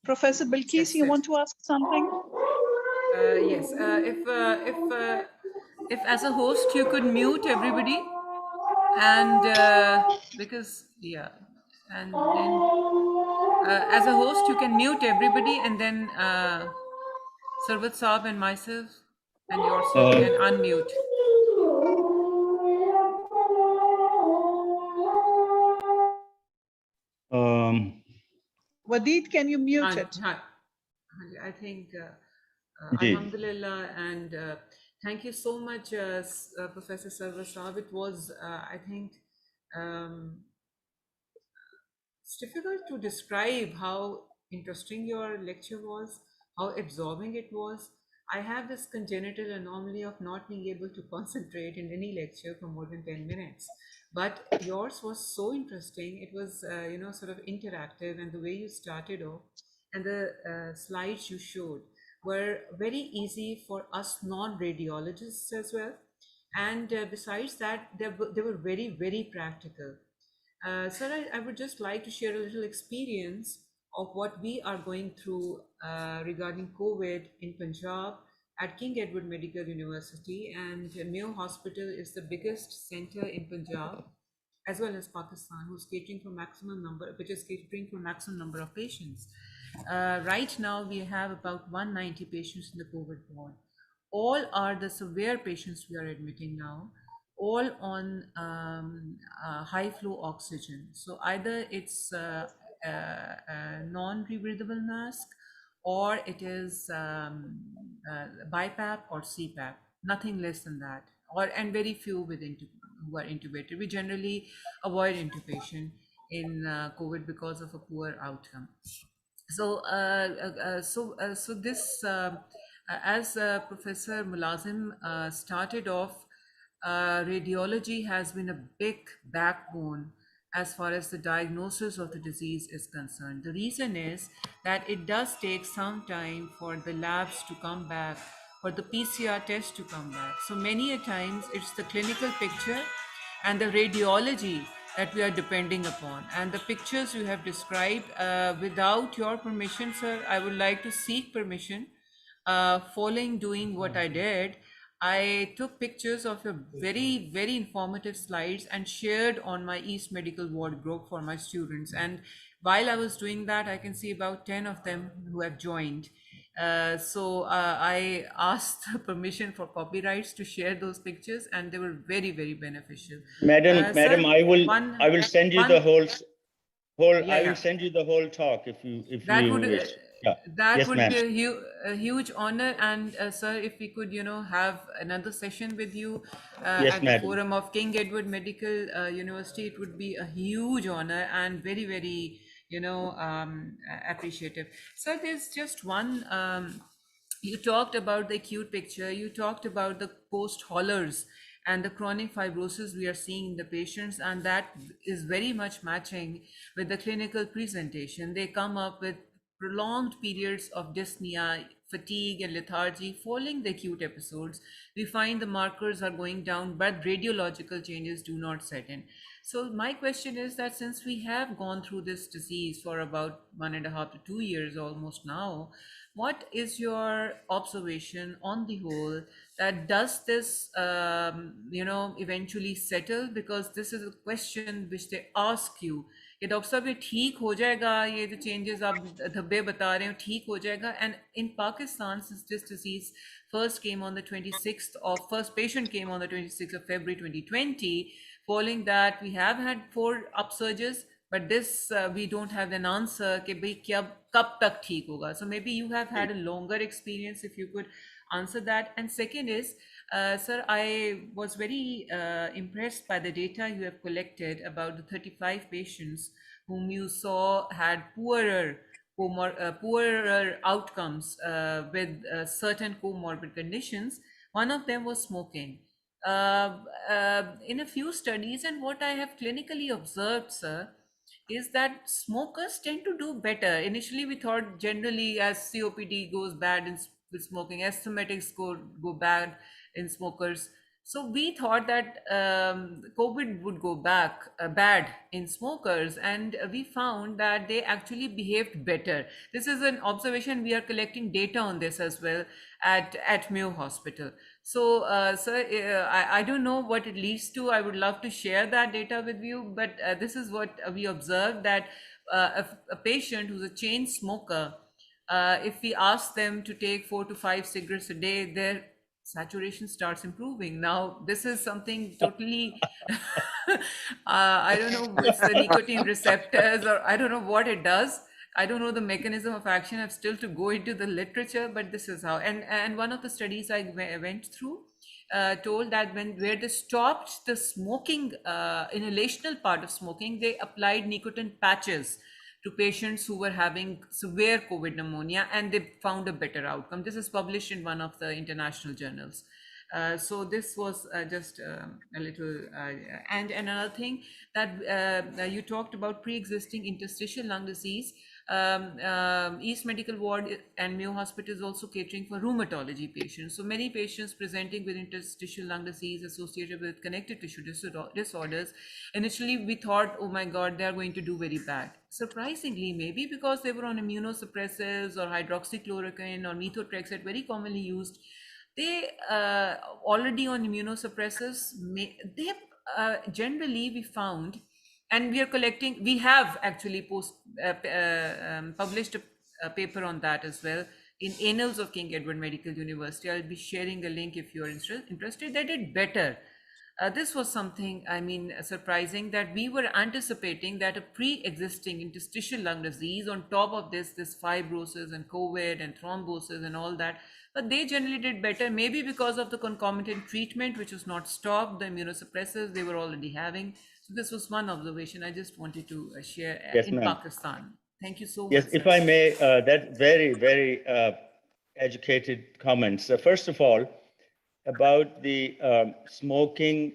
Professor Bilkis, you want to ask something? Yes. If as a host you could mute everybody, and because and then as a host you can mute everybody, and then Sarwat Saab and myself and yourself can unmute. Wadid, can you mute it? I think Alhamdulillah, and thank you so much, Professor Sarwat Saab. It was, I think, it's difficult to describe how interesting your lecture was, how absorbing it was. I have this congenital anomaly of not being able to concentrate in any lecture for more than 10 minutes. But yours was so interesting. It was, sort of interactive, and the way you started off and the slides you showed were very easy for us non-radiologists as well. And besides that, they were very, very practical. Sir, I would just like to share a little experience of what we are going through regarding COVID in Punjab at King Edward Medical University, and Mayo Hospital is the biggest center in Punjab as well as Pakistan, which is catering for maximum number of patients. Right now we have about 190 patients in the COVID ward. All are the severe patients we are admitting now, all on high flow oxygen. So either it's a non-rebreathable mask, or it is BiPAP or CPAP, nothing less than that, and very few who are intubated. We generally avoid intubation in COVID because of a poor outcome. So this, as Professor Mulazim started off, radiology has been a big backbone as far as the diagnosis of the disease is concerned. The reason is that it does take some time for the labs to come back, for the PCR test to come back. So many a times it's the clinical picture and the radiology that we are depending upon. And the pictures you have described, without your permission, sir, I would like to seek permission. Following doing what I did, I took pictures of your very, very informative slides and shared on my East Medical Ward group for my students. And while I was doing that, I can see about 10 of them who have joined. So I asked permission for copyrights to share those pictures, and they were very, very beneficial. Madam, Sir, I will send you the whole. I will send you the whole talk if you wish. Yeah. That Yes, would ma'am. be a huge honor. And sir, if we could, have another session with you Yes, at the madam. forum of King Edward Medical University, it would be a huge honor and very, very, appreciative. Sir, there's just one. You talked about the acute picture. You talked about the post haulers and the chronic fibrosis we are seeing in the patients, and that is very much matching with the clinical presentation. They come up with prolonged periods of dyspnea, fatigue, and lethargy following the acute episodes. We find the markers are going down, but radiological changes do not set in. So, my question is that since we have gone through this disease for about 1.5 to 2 years almost now, what is your observation on the whole that does this eventually settle? Because this is a question which they ask you कि doctor साहब ये ठीक हो जाएगा, ये जो changes आप धब्बे बता रहे हो ठीक हो जाएगा. And in Pakistan, since this disease first came on the 26th of first patient came on the 26th of February 2020, following that we have had 4 upsurges, but this we don't have an answer कि भाई कब तक ठीक होगा. So maybe you have had a longer experience, if you could answer that. And second is, sir, I was very impressed by the data you have collected about the 35 patients whom you saw had poorer outcomes with certain comorbid conditions. One of them was smoking. In a few studies, and what I have clinically observed, sir, is that smokers tend to do better. Initially, we thought generally as COPD goes bad with smoking, asthmatics go bad in smokers. So we thought that COVID would go bad in smokers, and we found that they actually behaved better. This is an observation. We are collecting data on this as well at Mayo Hospital. So, sir, I don't know what it leads to. I would love to share that data with you, but this is what we observed, that a patient who's a chain smoker, if we ask them to take 4 to 5 cigarettes a day, their saturation starts improving. Now, this is something totally, I don't know, it's the nicotine receptors, or I don't know what it does. I don't know the mechanism of action. I've still to go into the literature, but this is how. And one of the studies I went through told that where they stopped the smoking, inhalational part of smoking, they applied nicotine patches to patients who were having severe COVID pneumonia, and they found a better outcome. This is published in one of the international journals. So this was just a little, and another thing that you talked about pre-existing interstitial lung disease. East Medical Ward and Mayo Hospital is also catering for rheumatology patients. So many patients presenting with interstitial lung disease associated with connective tissue disorders. Initially, we thought, oh my God, they are going to do very bad. Surprisingly, maybe because they were on immunosuppressants or hydroxychloroquine or methotrexate, very commonly used, they already on immunosuppressants, they generally we found, and we are collecting, we have actually published a paper on that as well in Annals of King Edward Medical University. I'll be sharing a link if you're interested. They did better. This was something, I mean, surprising, that we were anticipating that a pre-existing interstitial lung disease, on top of this fibrosis and COVID and thrombosis and all that, but they generally did better, maybe because of the concomitant treatment, which was not stopped, the immunosuppressors they were already having. So this was one observation I just wanted to share in Pakistan. Thank you so much. Yes, if I may, that's very, very educated comments. First of all, about the smoking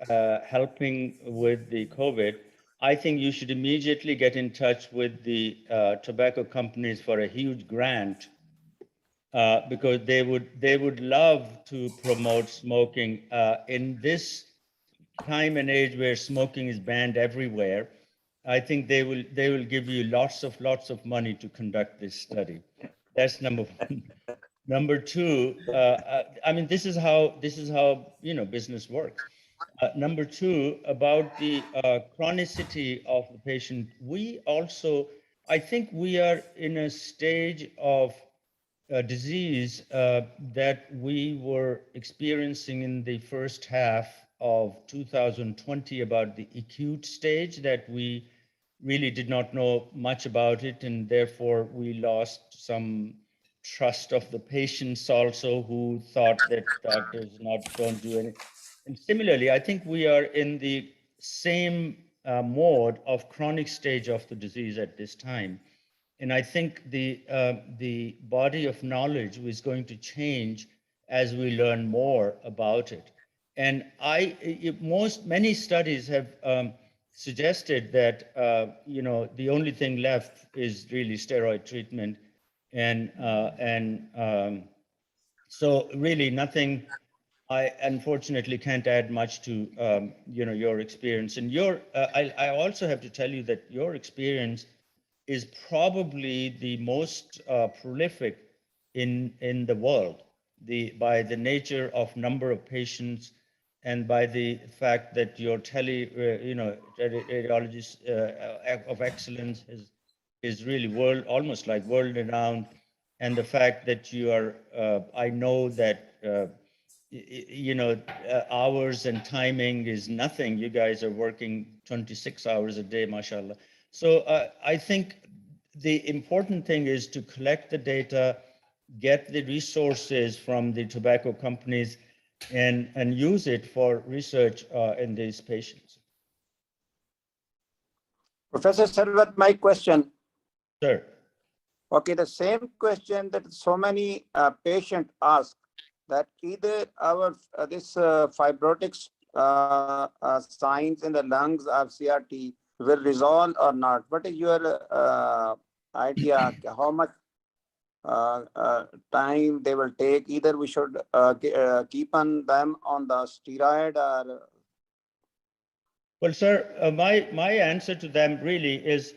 helping with the COVID, I think you should immediately get in touch with the tobacco companies for a huge grant, because they would love to promote smoking in this time and age where smoking is banned everywhere. I think they will give you lots of money to conduct this study. That's number one. Number two, I mean, this is how business works. Number two, about the chronicity of the patient, I think we are in a stage of disease that we were experiencing in the first half of 2020, about the acute stage that we really did not know much about it, and therefore we lost some trust of the patients also, who thought that doctors don't do anything. And similarly, I think we are in the same mode of chronic stage of the disease at this time. And I think the body of knowledge is going to change as we learn more about it. And many studies have suggested that the only thing left is really steroid treatment, and so really nothing. I unfortunately can't add much to your experience. And I also have to tell you that your experience is probably the most prolific in the world, by the nature of number of patients, and by the fact that your radiologist of excellence is really almost like world renowned, and the fact that you are, I know that hours and timing is nothing. You guys are working 26 hours a day, mashallah. So I think the important thing is to collect the data, get the resources from the tobacco companies, and use it for research in these patients. Professor Sarwat, my question. Sir. Okay, the same question that so many patients ask, that either our this fibrotic signs in the lungs of CRT will resolve or not. What is your idea? How much time they will take? Either we should keep on them on the steroid, or? Well, sir, my answer to them really is,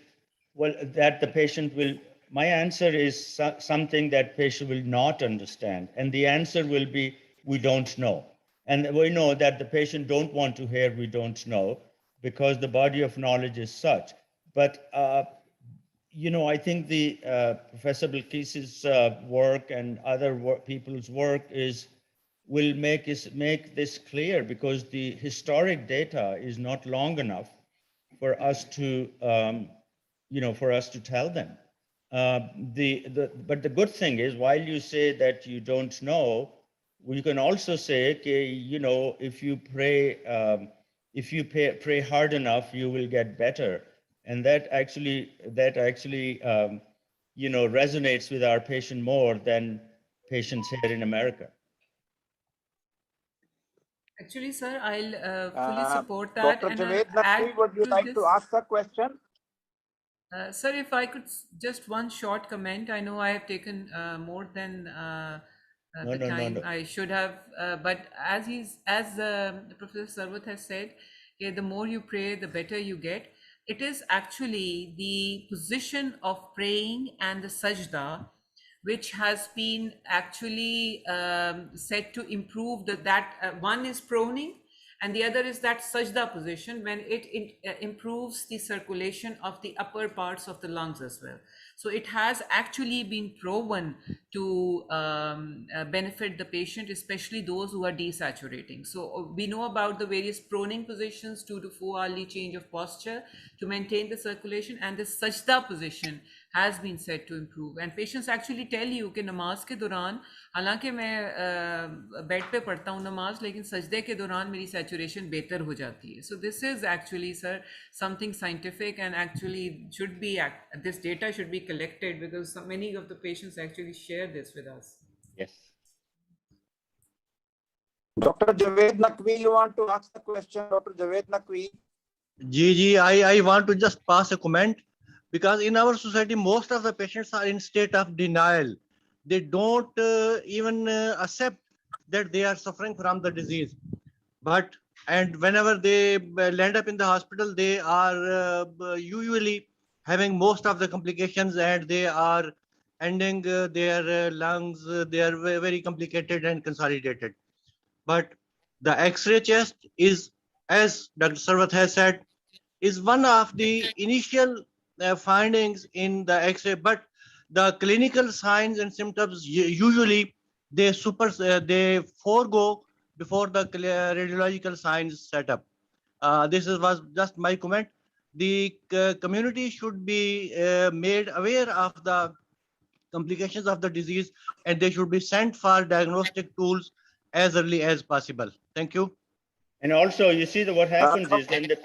well, that the patient will. My answer is something that patient will not understand, and the answer will be, we don't know. And we know that the patient don't want to hear we don't know, because the body of knowledge is such. But I think the Professor Bilkis's work and other people's work will make this clear, because the historic data is not long enough for us to tell them. But the good thing is, while you say that you don't know, you can also say, okay, if you pray hard enough, you will get better. And that actually resonates with our patient more than patients here in America. Actually, sir, I'll fully support that. Dr. And Javed add Naqvi, would you to like this, to ask a question? sir, if I could just one short comment. I know I have taken more than the time I should have, but as Professor Sarwat has said, the more you pray, the better you get. It is actually the position of praying and the sajda which has been actually said to improve that one is proning, and the other is that sajda position, when it improves the circulation of the upper parts of the lungs as well. So it has actually been proven to benefit the patient, especially those who are desaturating. So we know about the various proning positions, 2 to 4 hourly change of posture to maintain the circulation, and the sajda position has been said to improve. And patients actually tell you कि नमाज के दौरान, हालांकि मैं bed पे पढ़ता हूँ नमाज, लेकिन सजदे के दौरान मेरी saturation बेहतर हो जाती है. So this is actually, sir, something scientific, and actually should be, this data should be collected, because so many of the patients actually share this with us. Yes. Dr. Javed Naqvi, you want to ask the question? Dr. Javed Naqvi. I want to just pass a comment, because in our society, most of the patients are in state of denial. They don't even accept that they are suffering from the disease. And whenever they land up in the hospital, they are usually having most of the complications, and they are ending their lungs. They are very complicated and consolidated. But the X-ray chest is, as Dr. Sarwat has said, is one of the initial findings in the X-ray, but the clinical signs and symptoms usually they forego before the radiological signs set up. This was just my comment. the community should be made aware of the complications of the disease, and they should be sent for diagnostic tools as early as possible. Thank you. And also, you see that what happens is when the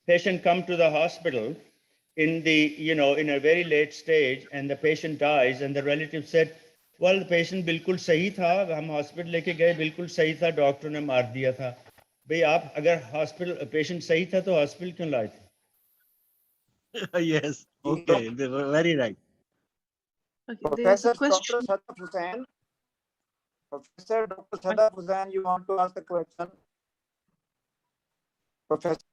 patient come to the hospital in the, in a very late stage, and the patient dies, and the relative said, well, the patient बिल्कुल सही था, हम hospital लेके गए, बिल्कुल सही था, doctor ने मार दिया था. भाई आप अगर हॉस्पिटल पेशेंट सही था तो हॉस्पिटल क्यों लाए थे? Yes, okay, they were very right. Okay, there's a question. Professor Dr. Sadaf Hussain, you want to ask the question? Professor.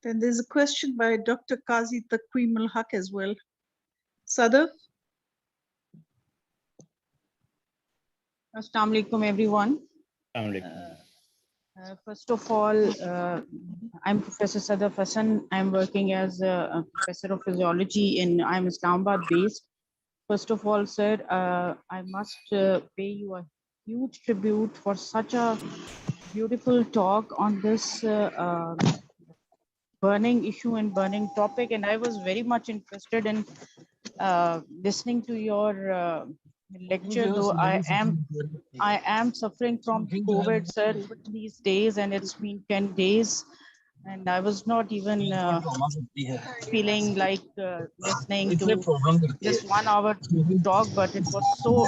Then there's a question by Dr. Qazi Taqweem al-Haq as well. Sadaf? Assalamu alaikum, everyone. First of all, I'm Professor Sadaf Hassan. I'm working as a professor of physiology I'm Islamabad based. First of all, sir, I must pay you a huge tribute for such a beautiful talk on this burning issue and burning topic. And I was very much interested in listening to your lecture, though I am suffering from COVID, sir, these days, and it's been 10 days. And I was not even feeling like listening to just 1 hour talk, but it was so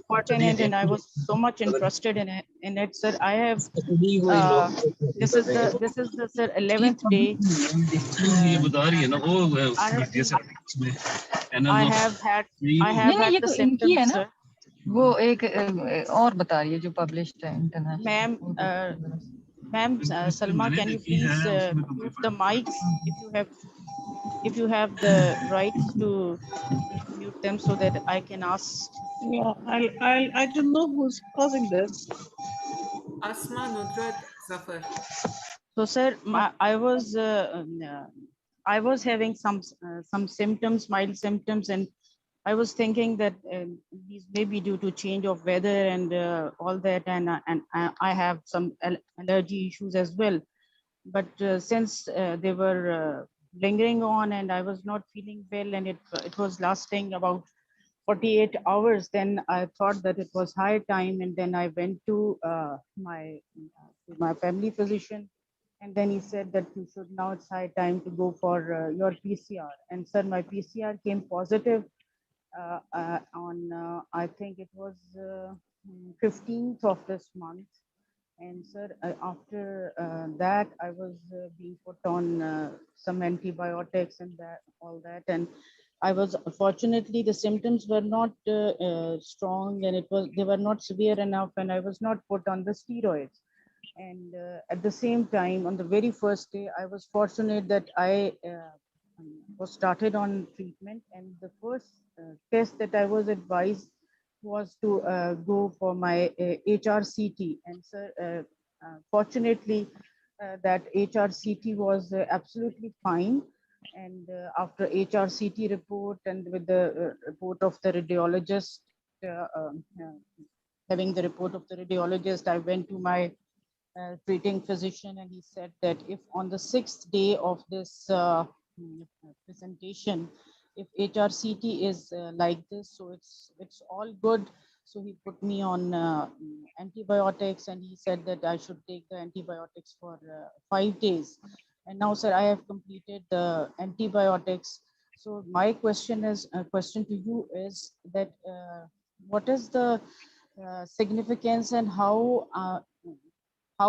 pertinent, and I was so much interested in it, sir. I have this is the sir 11th day. I have had the symptoms, sir. वो एक और बता रही है जो published है international. Ma'am, Salma, can you please mute the mics if you have the rights to mute them so that I can ask. Yeah, I don't know who's causing this. Asma Nudrat Zafar. So, sir, I was having some symptoms, mild symptoms, and I was thinking that these may be due to change of weather and all that, and I have some allergy issues as well. But since they were lingering on, and I was not feeling well, and it was lasting about 48 hours, then I thought that it was high time, and then I went to my family physician, and then he said that now it's high time to go for your PCR. And sir, my PCR came positive on I think it was 15th of this month. And sir, after that, I was being put on some antibiotics and all that. And I was, fortunately, the symptoms were not strong, and they were not severe enough, and I was not put on the steroids. And at the same time, on the very first day, I was fortunate that I was started on treatment, and the first test that I was advised was to go for my HRCT. And sir, fortunately, that HRCT was absolutely fine. And after HRCT report and with the report of the radiologist, having the report of the radiologist, I went to my treating physician, and he said that if on the 6th day of this presentation, if HRCT is like this, so it's all good. So he put me on antibiotics, and he said that I should take the antibiotics for 5 days. And now, sir, I have completed the antibiotics. So my question to you is that what is the significance, and how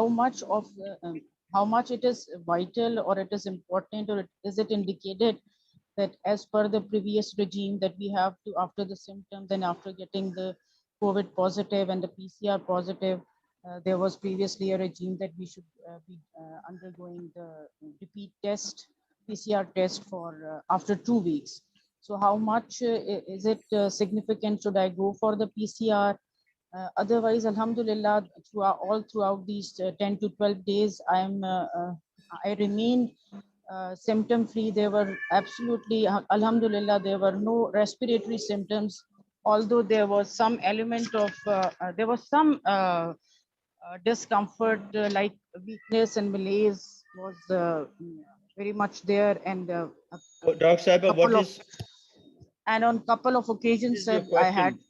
much it is vital, or it is important, or is it indicated that as per the previous regime that we have to, after the symptoms and after getting the COVID positive and the PCR positive, there was previously a regime that we should be undergoing the repeat test, PCR test for after 2 weeks. So how much is it significant? Should I go for the PCR? Otherwise, alhamdulillah, throughout these 10 to 12 days, I remained symptom free. There were absolutely, alhamdulillah, there were no respiratory symptoms, although there was some element of there was some discomfort like weakness and malaise was very much there, and Dr. Saiba, and on couple of occasions, your sir, I had. question?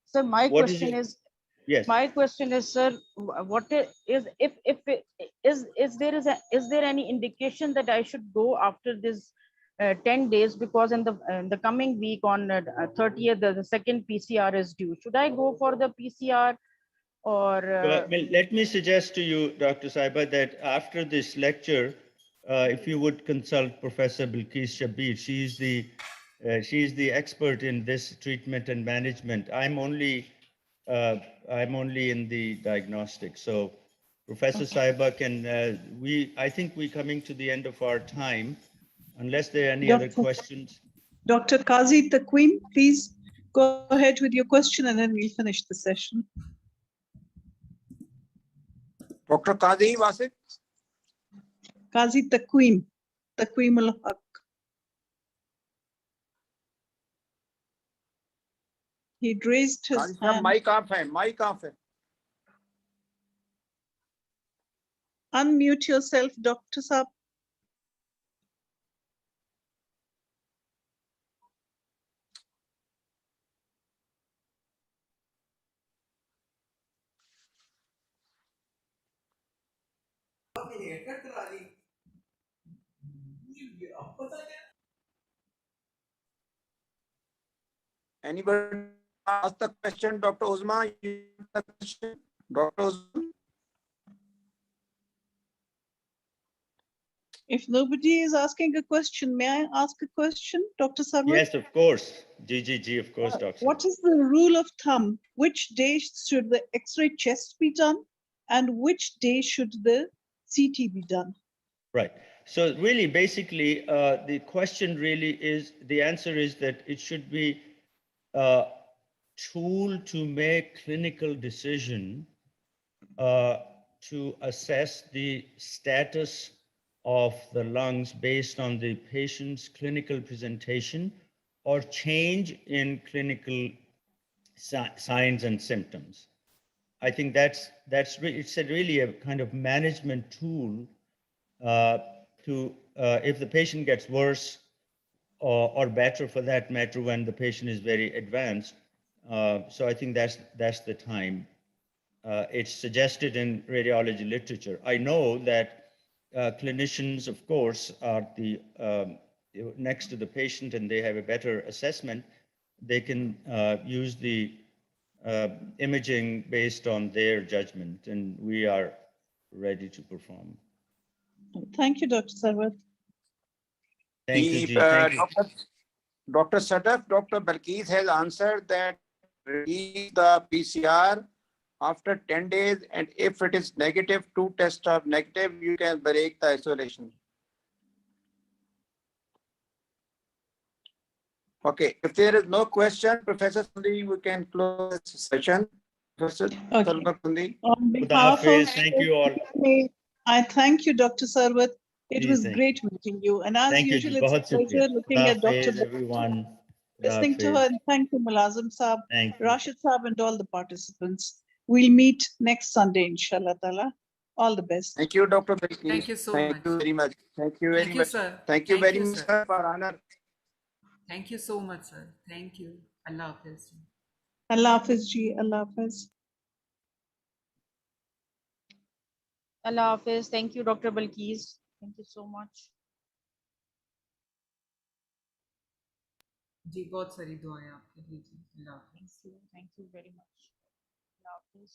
Sir, my What is question it? is, Yes. my question is, sir, what is if it, is there any indication that I should go after this 10 days, because in the coming week on 30th the second PCR is due? Should I go for the PCR or Well, let me suggest to you, Dr. Saiba, that after this lecture, if you would consult Professor Bilqis Shabir, she's the expert in this treatment and management. I'm only in the diagnostics. So Professor Saiba can, I think we're coming to the end of our time, unless there are any other questions. Dr. Qazi Taqweem, please go ahead with your question and then we'll finish the session. Dr. Qazi Wasit? Qazi Taqweem, Taqweem al-Haq. He'd raised his hand. Mic off hai, mic off hai. Unmute yourself, Dr. Saab. Anybody ask the question, Dr. Uzma? You have the question? Dr. Uzma? If nobody is asking a question, may I ask a question, Dr. Sarwar? Yes, of course. GGG, of course, Dr. What is the rule of thumb? Which day should the X-ray chest be done, and which day should the CT be done? Right. So really, basically, the question really is, the answer is that it should be a tool to make clinical decision to assess the status of the lungs based on the patient's clinical presentation or change in clinical signs and symptoms. I think it's really a kind of management tool if the patient gets worse or better for that matter when the patient is very advanced. So I think that's the time. It's suggested in radiology literature. I know that clinicians, of course, are next to the patient and they have a better assessment. They can use the imaging based on their judgment, and we are ready to perform. Thank you, Dr. Sarwar. Thank you, G. Thank you. Dr. Sadaf, Dr. Balkis has answered that release the PCR after 10 days, and if it is negative, 2 tests are negative, you can break the isolation. Okay, if there is no question, Professor Sundhi, we can close this session. Professor Sundhi. On behalf of thank you all. I thank you, Dr. Sarwat. It was great meeting you. And as usual, it's a pleasure looking at Dr. everyone. Listening to her, and thank you, Mulazim Saab, Rashid Saab, and all the participants. We'll meet next Sunday, inshallah ta'ala. All the best. Thank you, Dr. Balkis. Thank you so Thank you very much. Thank you very much. Sir. Thank you very much, sir, for honor. Thank you so much, sir. Thank you. Allah Hafiz. Allah Hafiz ji. Allah Hafiz. Allah Hafiz. Thank you, Dr. Balkis. Thank you so much. जी बहुत सारी दुआएं आपके लिए जी। अल्लाह हाफिज़। Thank you very much. Allah Hafiz.